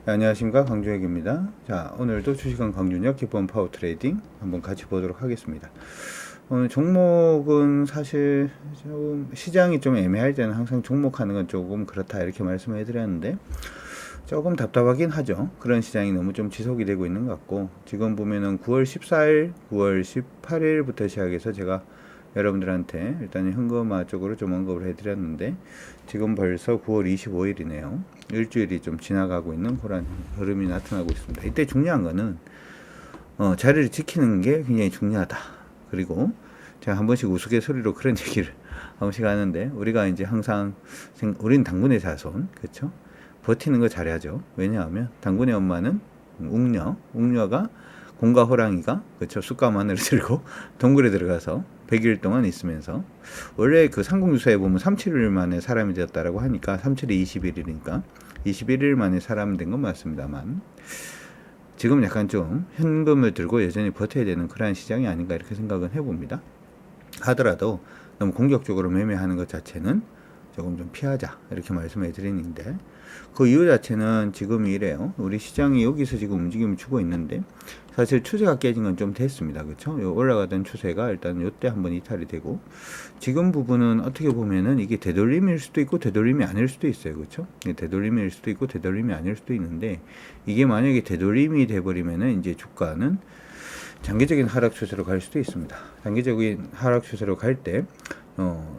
네, 안녕하십니까, 강준혁입니다. 자, 오늘도 주식은 강준혁 기본 파워 트레이딩 한번 같이 보도록 하겠습니다. 오늘 종목은 사실 좀 시장이 좀 애매할 때는 항상 종목하는 건 조금 그렇다 이렇게 말씀을 해드렸는데 조금 답답하긴 하죠. 그런 시장이 너무 좀 지속이 되고 있는 것 같고, 지금 보면은 9월 14일, 9월 18일부터 시작해서 제가 여러분들한테 일단 현금화 쪽으로 좀 언급을 해드렸는데, 지금 벌써 9월 25일이네요. 일주일이 좀 지나가고 있는 그런 흐름이 나타나고 있습니다. 이때 중요한 거는 자리를 지키는 게 굉장히 중요하다. 그리고 제가 한 번씩 우스갯소리로 그런 얘기를 한 번씩 하는데, 우리가 이제 항상 우리는 당군의 자손, 그렇죠? 버티는 거 잘해야죠. 왜냐하면 당군의 엄마는 웅녀가 공과 호랑이가 그쵸 숯과 마늘을 들고 동굴에 들어가서 100일 동안 있으면서, 원래 그 삼국유사에 보면 37일 만에 사람이 되었다라고 하니까 37이 21일이니까 21일 만에 사람이 된 건 맞습니다만, 지금 약간 좀 현금을 들고 여전히 버텨야 되는 그러한 시장이 아닌가 이렇게 생각은 해봅니다. 하더라도 너무 공격적으로 매매하는 것 자체는 조금 좀 피하자 이렇게 말씀해 드리는데, 그 이유 자체는 지금 이래요. 우리 시장이 여기서 지금 움직임을 주고 있는데 사실 추세가 깨진 건 좀 됐습니다. 그렇죠? 올라가던 추세가 일단 요때 한번 이탈이 되고, 지금 부분은 어떻게 보면은 이게 되돌림일 수도 있고 되돌림이 아닐 수도 있어요. 그렇죠? 되돌림일 수도 있고 되돌림이 아닐 수도 있는데, 이게 만약에 되돌림이 돼 버리면은 이제 주가는 장기적인 하락 추세로 갈 수도 있습니다. 장기적인 하락 추세로 갈 때,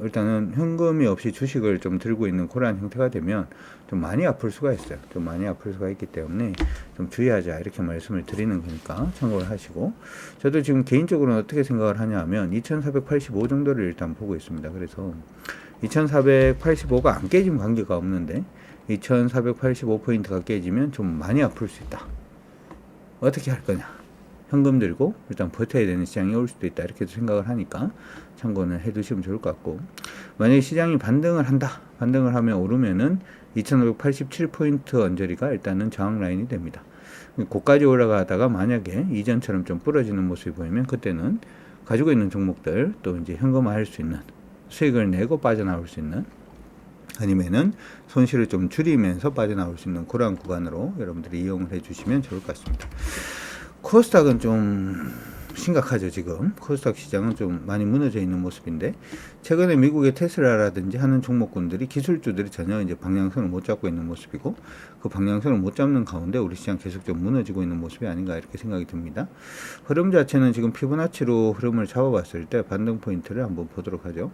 일단은 현금이 없이 주식을 좀 들고 있는 그러한 형태가 되면 좀 많이 아플 수가 있어요. 좀 많이 아플 수가 있기 때문에 좀 주의하자 이렇게 말씀을 드리는 거니까 참고를 하시고, 저도 지금 개인적으로는 어떻게 생각을 하냐 하면 2485 정도를 일단 보고 있습니다. 그래서 2485가 안 깨지면 관계가 없는데 2485포인트가 깨지면 좀 많이 아플 수 있다. 어떻게 할 거냐? 현금 들고 일단 버텨야 되는 시장이 올 수도 있다 이렇게 생각을 하니까 참고는 해두시면 좋을 것 같고, 만약에 시장이 반등을 한다, 반등을 하면 오르면은 2587포인트 언저리가 일단은 저항 라인이 됩니다. 고까지 올라가다가 만약에 이전처럼 좀 부러지는 모습이 보이면 그때는 가지고 있는 종목들 또 이제 현금화할 수 있는, 수익을 내고 빠져나올 수 있는, 아니면은 손실을 좀 줄이면서 빠져나올 수 있는 그러한 구간으로 여러분들이 이용을 해주시면 좋을 것 같습니다. 코스닥은 좀 심각하죠. 지금 코스닥 시장은 좀 많이 무너져 있는 모습인데, 최근에 미국의 테슬라라든지 하는 종목군들이, 기술주들이 전혀 이제 방향성을 못 잡고 있는 모습이고, 그 방향성을 못 잡는 가운데 우리 시장 계속 좀 무너지고 있는 모습이 아닌가 이렇게 생각이 듭니다. 흐름 자체는 지금 피보나치로 흐름을 잡아봤을 때 반등 포인트를 한번 보도록 하죠.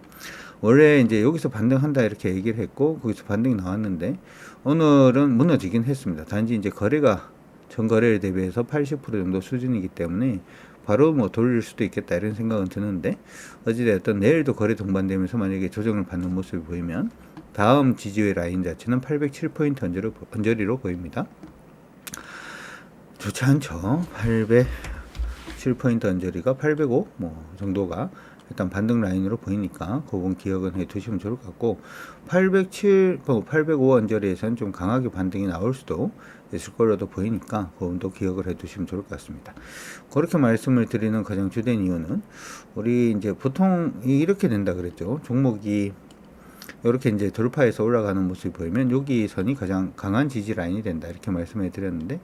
원래 이제 여기서 반등한다 이렇게 얘기를 했고 거기서 반등이 나왔는데 오늘은 무너지긴 했습니다. 단지 이제 거래가 전거래를 대비해서 80% 정도 수준이기 때문에 바로 뭐 돌릴 수도 있겠다 이런 생각은 드는데, 어찌됐든 내일도 거래 동반되면서 만약에 조정을 받는 모습이 보이면 다음 지지의 라인 자체는 807포인트 언저리로 보입니다. 좋지 않죠. 807포인트 언저리가 805 뭐 정도가 일단 반등 라인으로 보이니까 그건 기억은 해 두시면 좋을 것 같고, 807, 805 언저리에서는 좀 강하게 반등이 나올 수도 있을 거로도 보이니까 그건도 기억을 해 두시면 좋을 것 같습니다. 그렇게 말씀을 드리는 가장 주된 이유는, 우리 이제 보통 이렇게 된다 그랬죠. 종목이 이렇게 이제 돌파해서 올라가는 모습이 보이면 여기 선이 가장 강한 지지 라인이 된다 이렇게 말씀해 드렸는데,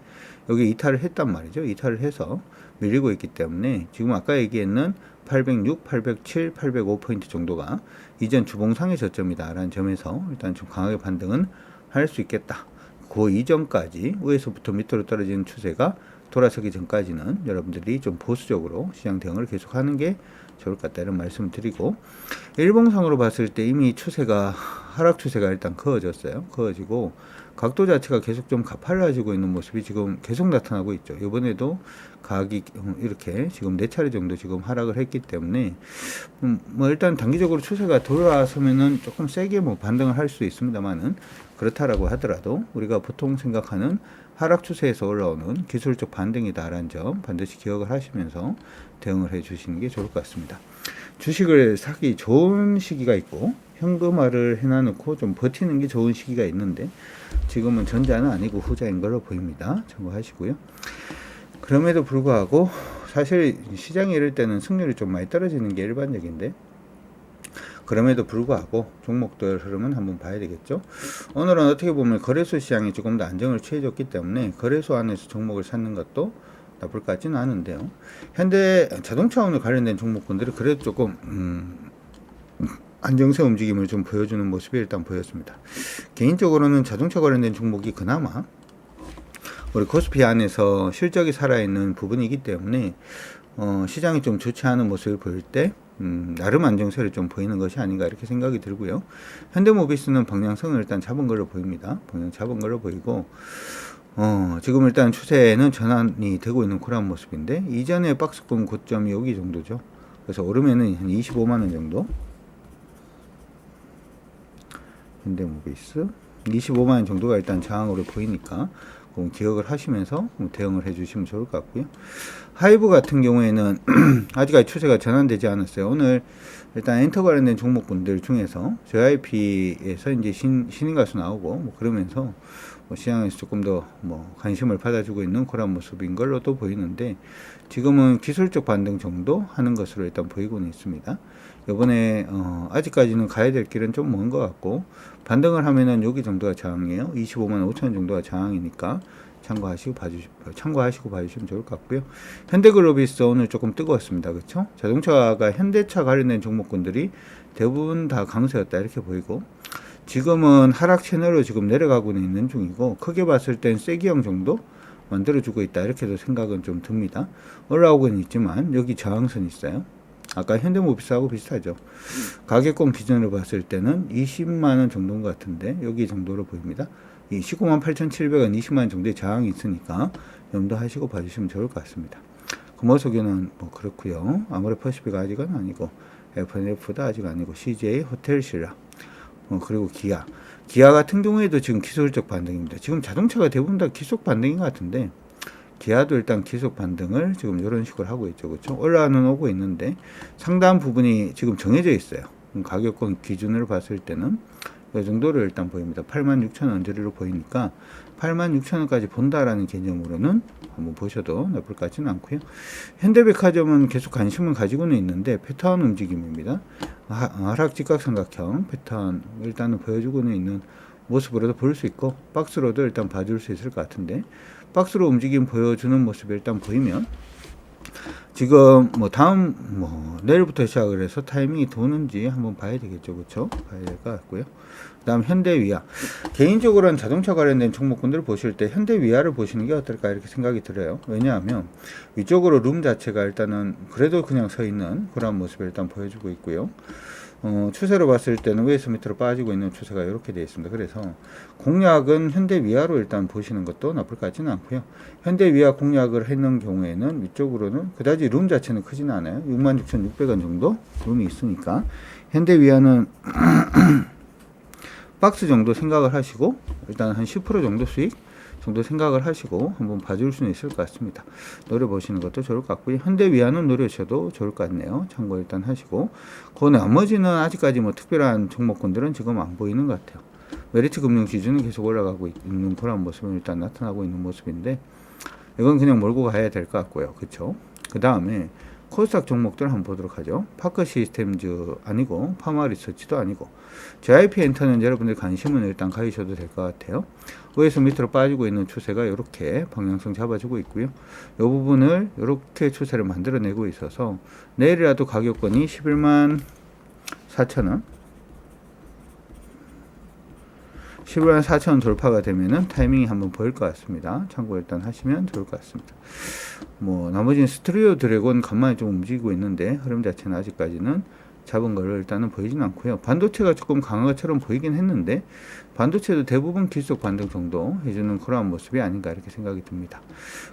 여기 이탈을 했단 말이죠. 이탈을 해서 밀리고 있기 때문에 지금 아까 얘기했는 806, 807, 805포인트 정도가 이전 주봉상의 저점이다 라는 점에서 일단 좀 강하게 반등은 할 수 있겠다. 그 이전까지 위에서부터 밑으로 떨어지는 추세가 돌아서기 전까지는 여러분들이 좀 보수적으로 시장 대응을 계속하는 게 좋을 것 같다 이런 말씀을 드리고, 일봉상으로 봤을 때 이미 추세가, 하락 추세가 일단 그어졌어요. 그어지고 각도 자체가 계속 좀 가팔라지고 있는 모습이 지금 계속 나타나고 있죠. 이번에도 가격이 이렇게 지금 4차례 정도 지금 하락을 했기 때문에 뭐 일단 단기적으로 추세가 돌아서면은 조금 세게 뭐 반등을 할 수 있습니다만은, 그렇다라고 하더라도 우리가 보통 생각하는 하락 추세에서 올라오는 기술적 반등이다라는 점 반드시 기억을 하시면서 대응을 해 주시는 게 좋을 것 같습니다. 주식을 사기 좋은 시기가 있고 현금화를 해놔놓고 좀 버티는 게 좋은 시기가 있는데, 지금은 전자는 아니고 후자인 걸로 보입니다. 참고하시고요. 그럼에도 불구하고 사실 시장이 이럴 때는 승률이 좀 많이 떨어지는 게 일반적인데, 그럼에도 불구하고 종목들 흐름은 한번 봐야 되겠죠. 오늘은 어떻게 보면 거래소 시장이 조금 더 안정을 취해줬기 때문에 거래소 안에서 종목을 찾는 것도 나쁠 것 같지는 않은데요. 현대 자동차와 관련된 종목군들이 그래도 조금 안정세 움직임을 좀 보여주는 모습이 일단 보였습니다. 개인적으로는 자동차 관련된 종목이 그나마 우리 코스피 안에서 실적이 살아있는 부분이기 때문에 시장이 좀 좋지 않은 모습을 보일 때 나름 안정세를 좀 보이는 것이 아닌가 이렇게 생각이 들고요. 현대모비스는 방향성을 일단 잡은 걸로 보입니다. 방향 잡은 걸로 보이고 지금 일단 추세는 전환이 되고 있는 그런 모습인데 이전에 박스권 고점이 여기 정도죠. 그래서 오르면은 한 25만원 정도. 현대모비스 25만원 정도가 일단 저항으로 보이니까 기억을 하시면서 대응을 해주시면 좋을 것 같고요. 하이브 같은 경우에는 아직까지 추세가 전환되지 않았어요. 오늘 일단 엔터 관련된 종목군들 중에서 JYP에서 이제 신인 가수 나오고 뭐 그러면서 시장에서 조금 더 관심을 받아주고 있는 그런 모습인 걸로도 보이는데 지금은 기술적 반등 정도 하는 것으로 일단 보이고는 있습니다. 이번에 아직까지는 가야 될 길은 좀 먼 것 같고 반등을 하면은 여기 정도가 저항이에요. 25만 5천 정도가 저항이니까 참고하시고 봐주시면 좋을 것 같고요. 현대글로비스 오늘 조금 뜨거웠습니다. 그렇죠? 자동차가 현대차 관련된 종목군들이 대부분 다 강세였다 이렇게 보이고 지금은 하락 채널로 지금 내려가고는 있는 중이고 크게 봤을 땐 세기형 정도 만들어주고 있다 이렇게도 생각은 좀 듭니다. 올라오고는 있지만 여기 저항선이 있어요. 아까 현대모비스하고 비슷하죠. 가격권 기준으로 봤을 때는 20만원 정도인 것 같은데 여기 정도로 보입니다. 이 198,700원 20만원 정도의 저항이 있으니까 염두하시고 봐주시면 좋을 것 같습니다. 금호석유는 뭐 그렇고요. 아모레퍼시픽 아직은 아니고 FNF도 아직 아니고 CJ 호텔신라 그리고 기아 같은 경우에도 지금 기술적 반등입니다. 지금 자동차가 대부분 다 기속 반등인 것 같은데 기아도 일단 기속 반등을 지금 이런 식으로 하고 있죠. 그렇죠? 올라는 오고 있는데 상당 부분이 지금 정해져 있어요. 가격권 기준으로 봤을 때는 이 정도를 일단 보입니다. 86,000원 저리로 보이니까 86,000원까지 본다라는 개념으로는 한번 보셔도 나쁠 것 같지는 않고요. 현대백화점은 계속 관심을 가지고는 있는데 패턴 움직임입니다. 하락 직각삼각형 패턴 일단은 보여주고는 있는 모습으로도 볼 수 있고 박스로도 일단 봐줄 수 있을 것 같은데 박스로 움직임 보여주는 모습이 일단 보이면 지금 다음 내일부터 시작을 해서 타이밍이 도는지 한번 봐야 되겠죠. 그렇죠? 봐야 될 것 같고요. 그다음 현대위아 개인적으로는 자동차 관련된 종목군들을 보실 때 현대위아를 보시는 게 어떨까 이렇게 생각이 들어요. 왜냐하면 위쪽으로 룸 자체가 일단은 그래도 그냥 서 있는 그런 모습을 일단 보여주고 있고요. 추세로 봤을 때는 위에서 밑으로 빠지고 있는 추세가 이렇게 되어 있습니다. 그래서 공략은 현대위아로 일단 보시는 것도 나쁠 것 같지는 않고요. 현대위아 공략을 했는 경우에는 위쪽으로는 그다지 룸 자체는 크지는 않아요. 66,600원 정도 룸이 있으니까 현대위아는 박스 정도 생각을 하시고 일단 한 10% 정도 수익 정도 생각을 하시고 한번 봐줄 수는 있을 것 같습니다. 노려보시는 것도 좋을 것 같고요. 현대위안은 노려셔도 좋을 것 같네요. 참고 일단 하시고 그 나머지는 아직까지 특별한 종목군들은 지금 안 보이는 것 같아요. 메리트 금융 지수는 계속 올라가고 있는 그런 모습은 일단 나타나고 있는 모습인데 이건 그냥 몰고 가야 될 것 같고요. 그렇죠? 그 다음에 코스닥 종목들 한번 보도록 하죠. 파크 시스템즈 아니고 파마 리서치도 아니고 JYP 엔터는 여러분들 관심은 일단 가지셔도 될 것 같아요. 위에서 밑으로 빠지고 있는 추세가 이렇게 방향성 잡아주고 있고요. 이 부분을 이렇게 추세를 만들어내고 있어서 내일이라도 가격권이 11만 4천원 11만 4천원 돌파가 되면은 타이밍이 한번 보일 것 같습니다. 참고 일단 하시면 좋을 것 같습니다. 나머지는 스트리오 드래곤 간만에 좀 움직이고 있는데 흐름 자체는 아직까지는 잡은 걸 일단은 보이진 않고요. 반도체가 조금 강한 것처럼 보이긴 했는데 반도체도 대부분 기술적 반등 정도 해주는 그러한 모습이 아닌가 이렇게 생각이 듭니다.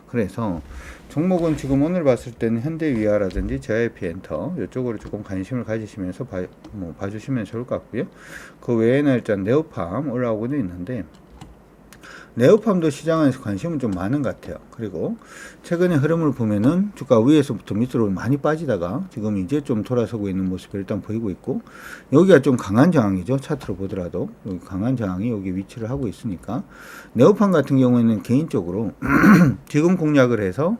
그래서 종목은 지금 오늘 봤을 때는 현대위아라든지 JYP 엔터 이쪽으로 조금 관심을 가지시면서 봐주시면 좋을 것 같고요. 그 외에는 일단 네오팜 올라오고는 있는데 네오팜도 시장 안에서 관심은 좀 많은 것 같아요. 그리고 최근의 흐름을 보면은 주가 위에서부터 밑으로 많이 빠지다가 지금 이제 좀 돌아서고 있는 모습이 일단 보이고 있고 여기가 좀 강한 저항이죠. 차트로 보더라도 여기 강한 저항이 여기 위치를 하고 있으니까 네오팜 같은 경우에는 개인적으로 지금 공략을 해서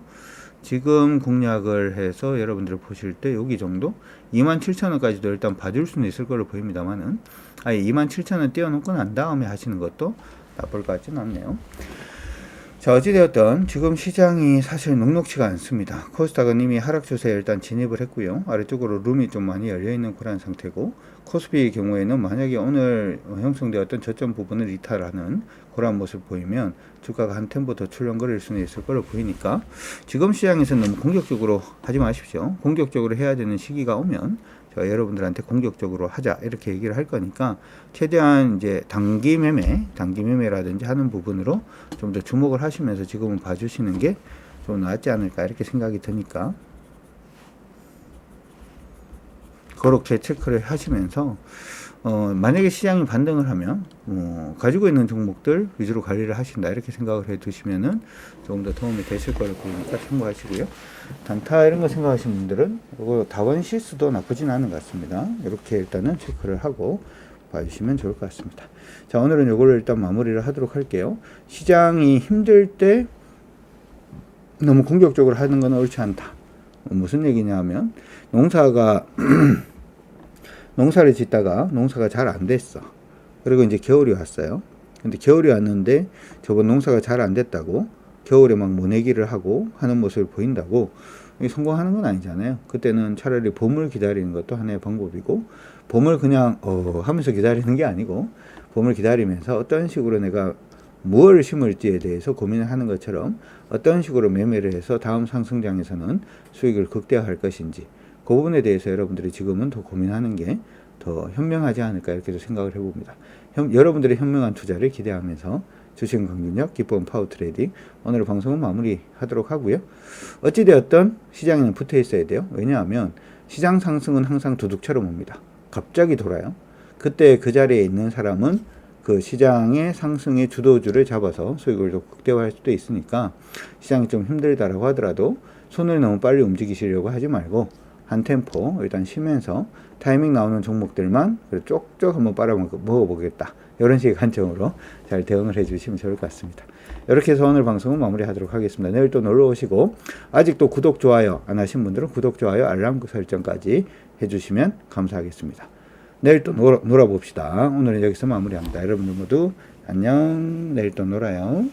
지금 공략을 해서 여러분들 보실 때 여기 정도 27,000원까지도 일단 봐줄 수는 있을 걸로 보입니다만은 아예 27,000원 띄워놓고 난 다음에 하시는 것도 나쁠 것 같지는 않네요. 자, 어찌되었든 지금 시장이 사실 녹록치가 않습니다. 코스닥은 이미 하락 추세에 일단 진입을 했고요. 아래쪽으로 룸이 좀 많이 열려있는 그런 상태고, 코스피의 경우에는 만약에 오늘 형성되었던 저점 부분을 이탈하는 그런 모습 보이면 주가가 한 템포 더 출렁거릴 수는 있을 걸로 보이니까 지금 시장에서는 너무 공격적으로 하지 마십시오. 공격적으로 해야 되는 시기가 오면 저 여러분들한테 공격적으로 하자 이렇게 얘기를 할 거니까 최대한 이제 단기 매매라든지 하는 부분으로 좀 더 주목을 하시면서 지금은 봐주시는 게 좀 낫지 않을까 이렇게 생각이 드니까 그렇게 체크를 하시면서 만약에 시장이 반등을 하면 가지고 있는 종목들 위주로 관리를 하신다 이렇게 생각을 해 두시면은 조금 더 도움이 되실 거를 보니까 참고하시고요. 단타 이런 거 생각하시는 분들은 이거 다원 실수도 나쁘진 않은 것 같습니다. 이렇게 일단은 체크를 하고 봐주시면 좋을 것 같습니다. 자, 오늘은 이걸 일단 마무리를 하도록 할게요. 시장이 힘들 때 너무 공격적으로 하는 건 옳지 않다. 무슨 얘기냐 하면 농사를 짓다가 농사가 잘 안 됐어. 그리고 이제 겨울이 왔어요. 근데 겨울이 왔는데 저번 농사가 잘 안 됐다고 겨울에 막 모내기를 하고 하는 모습을 보인다고 성공하는 건 아니잖아요. 그때는 차라리 봄을 기다리는 것도 하나의 방법이고, 봄을 그냥 하면서 기다리는 게 아니고 봄을 기다리면서 어떤 식으로 내가 무엇을 심을지에 대해서 고민을 하는 것처럼 어떤 식으로 매매를 해서 다음 상승장에서는 수익을 극대화할 것인지 그 부분에 대해서 여러분들이 지금은 더 고민하는 게 더 현명하지 않을까 이렇게도 생각을 해봅니다. 여러분들의 현명한 투자를 기대하면서 주식 강균력 기본 파워 트레이딩 오늘 방송은 마무리하도록 하고요. 어찌되었든 시장에는 붙어 있어야 돼요. 왜냐하면 시장 상승은 항상 도둑처럼 옵니다. 갑자기 돌아요. 그때 그 자리에 있는 사람은 그 시장의 상승의 주도주를 잡아서 수익을 좀 극대화할 수도 있으니까 시장이 좀 힘들다라고 하더라도 손을 너무 빨리 움직이시려고 하지 말고 한 템포 일단 쉬면서 타이밍 나오는 종목들만 쪽쪽 한번 먹어보겠다. 이런 식의 관점으로 잘 대응을 해주시면 좋을 것 같습니다. 이렇게 해서 오늘 방송은 마무리하도록 하겠습니다. 내일 또 놀러 오시고 아직도 구독, 좋아요 안 하신 분들은 구독, 좋아요, 알람 설정까지 해주시면 감사하겠습니다. 내일 또 놀아봅시다. 오늘은 여기서 마무리합니다. 여러분들 모두 안녕. 내일 또 놀아요.